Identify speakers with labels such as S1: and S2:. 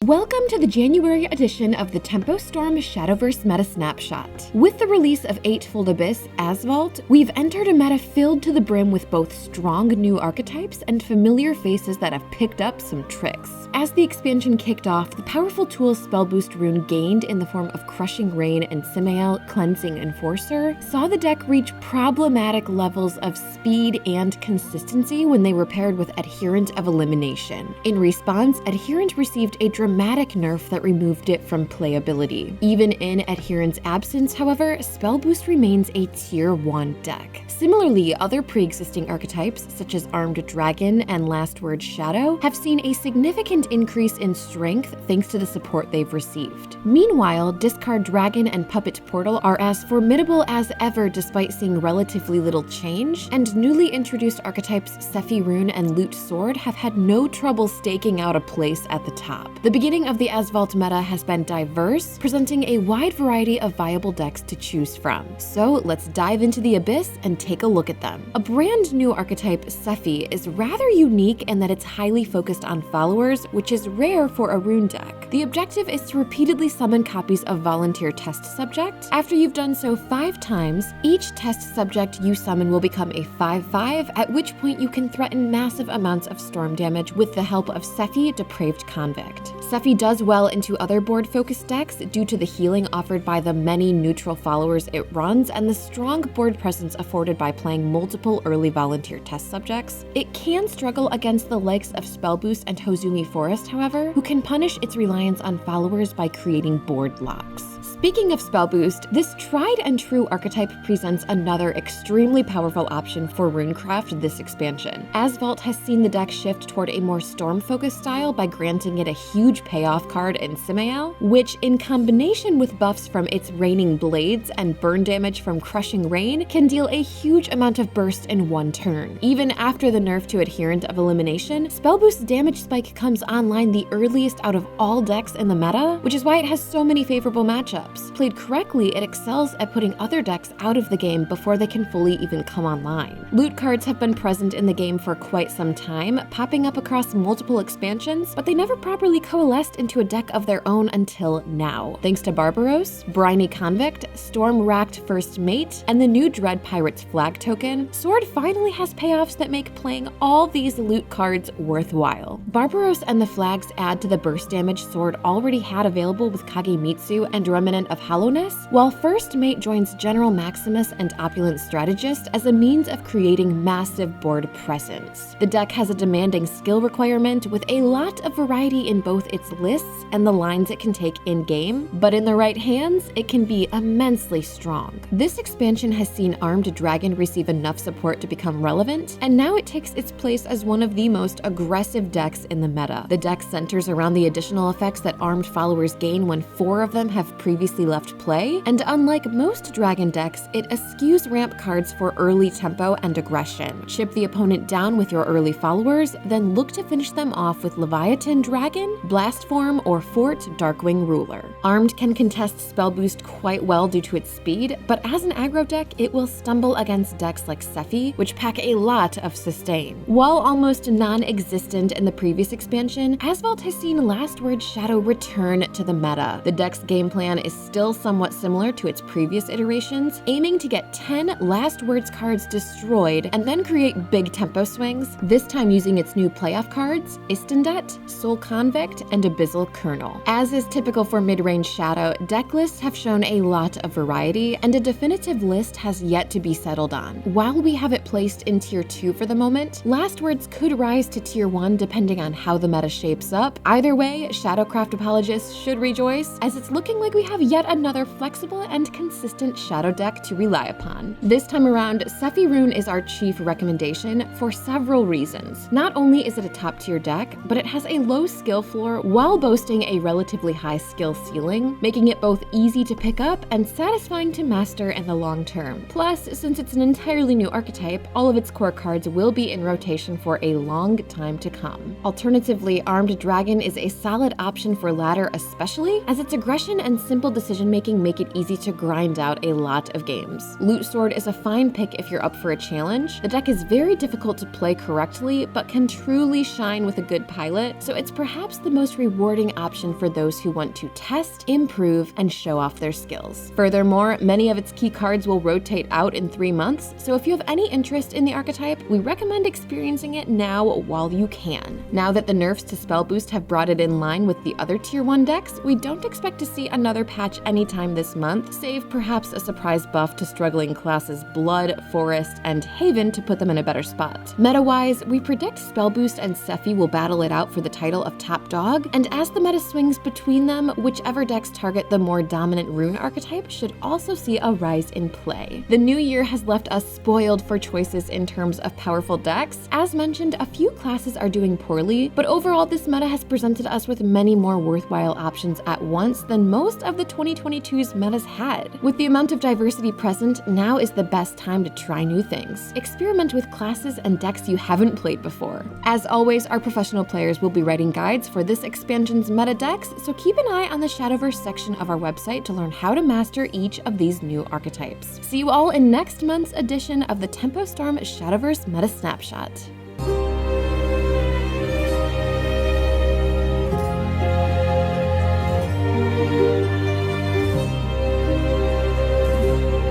S1: Welcome to the January edition of the Tempo Storm Shadowverse Meta Snapshot. With the release of Eightfold Abyss, Azvaldt, we've entered a meta filled to the brim with both strong new archetypes and familiar faces that have picked up some tricks. As the expansion kicked off, the powerful tool Spellboost rune gained in the form of Crushing Rain and Simiel Cleansing Enforcer saw the deck reach problematic levels of speed and consistency when they were paired with Adherent of Elimination. In response, Adherent received a dramatic nerf that removed it from playability. Even in Adherent's absence, however, Spellboost remains a tier 1 deck. Similarly, other pre-existing archetypes, such as Armed Dragon and Last Word Shadow, have seen a significant increase in strength thanks to the support they've received. Meanwhile, Discard Dragon and Puppet Portal are as formidable as ever despite seeing relatively little change, and newly introduced archetypes Sephi Rune and Loot Sword have had no trouble staking out a place at the top. The beginning of the Azvaldt meta has been diverse, presenting a wide variety of viable decks to choose from. So let's dive into the Abyss and take a look at them. A brand new archetype, Sephi, is rather unique in that it's highly focused on followers, which is rare for a rune deck. The objective is to repeatedly summon copies of Volunteer Test Subject. After you've done so 5 times, each test subject you summon will become a 5/5, at which point you can threaten massive amounts of storm damage with the help of Sephi, Depraved Convict. Sephi does well into other board-focused decks due to the healing offered by the many neutral followers it runs and the strong board presence afforded by playing multiple early Volunteer Test Subjects. It can struggle against the likes of Spellboost and Hozumi Forest, however, who can punish its reliance on followers by creating board locks. Speaking of Spellboost, this tried and true archetype presents another extremely powerful option for runecraft this expansion. Azvaldt has seen the deck shift toward a more storm-focused style by granting it a huge payoff card in Simiel, which in combination with buffs from its Raining Blades and burn damage from Crushing Rain can deal a huge amount of burst in one turn. Even after the nerf to Adherent of Elimination, Spellboost's damage spike comes online the earliest out of all decks in the meta, which is why it has so many favorable matchups. Played correctly, it excels at putting other decks out of the game before they can fully even come online. Loot cards have been present in the game for quite some time, popping up across multiple expansions, but they never properly coalesced into a deck of their own until now. Thanks to Barbaros, Briny Convict, Storm-Racked First Mate, and the new Dread Pirate's Flag token, Sword finally has payoffs that make playing all these loot cards worthwhile. Barbaros and the flags add to the burst damage Sword already had available with Kagemitsu and Remnant of Hollowness, while First Mate joins General Maximus and Opulent Strategist as a means of creating massive board presence. The deck has a demanding skill requirement with a lot of variety in both its lists and the lines it can take in-game, but in the right hands, it can be immensely strong. This expansion has seen Armed Dragon receive enough support to become relevant, and now it takes its place as one of the most aggressive decks in the meta. The deck centers around the additional effects that armed followers gain when 4 of them have previously left play, and unlike most dragon decks, it eschews ramp cards for early tempo and aggression. Chip the opponent down with your early followers, then look to finish them off with Leviathan Dragon, Blast Form, or Fort Darkwing Ruler. Armed can contest Spellboost quite well due to its speed, but as an aggro deck, it will stumble against decks like Sephi, which pack a lot of sustain. While almost non-existent in the previous expansion, Azvaldt has seen Last Word Shadow return to the meta. The deck's game plan is still somewhat similar to its previous iterations, aiming to get 10 Last Words cards destroyed and then create big tempo swings, this time using its new playoff cards, Istendet, Soul Convict, and Abyssal Kernel. As is typical for mid-range Shadow, deck lists have shown a lot of variety, and a definitive list has yet to be settled on. While we have it placed in Tier 2 for the moment, Last Words could rise to Tier 1 depending on how the meta shapes up. Either way, Shadowcraft apologists should rejoice, as it's looking like we have yet another flexible and consistent Shadow deck to rely upon. This time around, Sephi Rune is our chief recommendation for several reasons. Not only is it a top-tier deck, but it has a low skill floor while boasting a relatively high skill ceiling, making it both easy to pick up and satisfying to master in the long term. Plus, since it's an entirely new archetype, all of its core cards will be in rotation for a long time to come. Alternatively, Armed Dragon is a solid option for ladder, especially as its aggression and simple thoughtful decision-making make it easy to grind out a lot of games. Loot Sword is a fine pick if you're up for a challenge. The deck is very difficult to play correctly, but can truly shine with a good pilot, so it's perhaps the most rewarding option for those who want to test, improve, and show off their skills. Furthermore, many of its key cards will rotate out in 3 months, so if you have any interest in the archetype, we recommend experiencing it now while you can. Now that the nerfs to Spellboost have brought it in line with the other Tier 1 decks, we don't expect to see another patch anytime this month, save perhaps a surprise buff to struggling classes Blood, Forest, and Haven to put them in a better spot. Meta-wise, we predict Spellboost and Sephi will battle it out for the title of top dog, and as the meta swings between them, whichever decks target the more dominant rune archetype should also see a rise in play. The new year has left us spoiled for choices in terms of powerful decks. As mentioned, a few classes are doing poorly, but overall this meta has presented us with many more worthwhile options at once than most of the 2022's metas had. With the amount of diversity present, now is the best time to try new things. Experiment with classes and decks you haven't played before. As always, our professional players will be writing guides for this expansion's meta decks, so keep an eye on the Shadowverse section of our website to learn how to master each of these new archetypes. See you all in next month's edition of the Tempo Storm Shadowverse Meta Snapshot.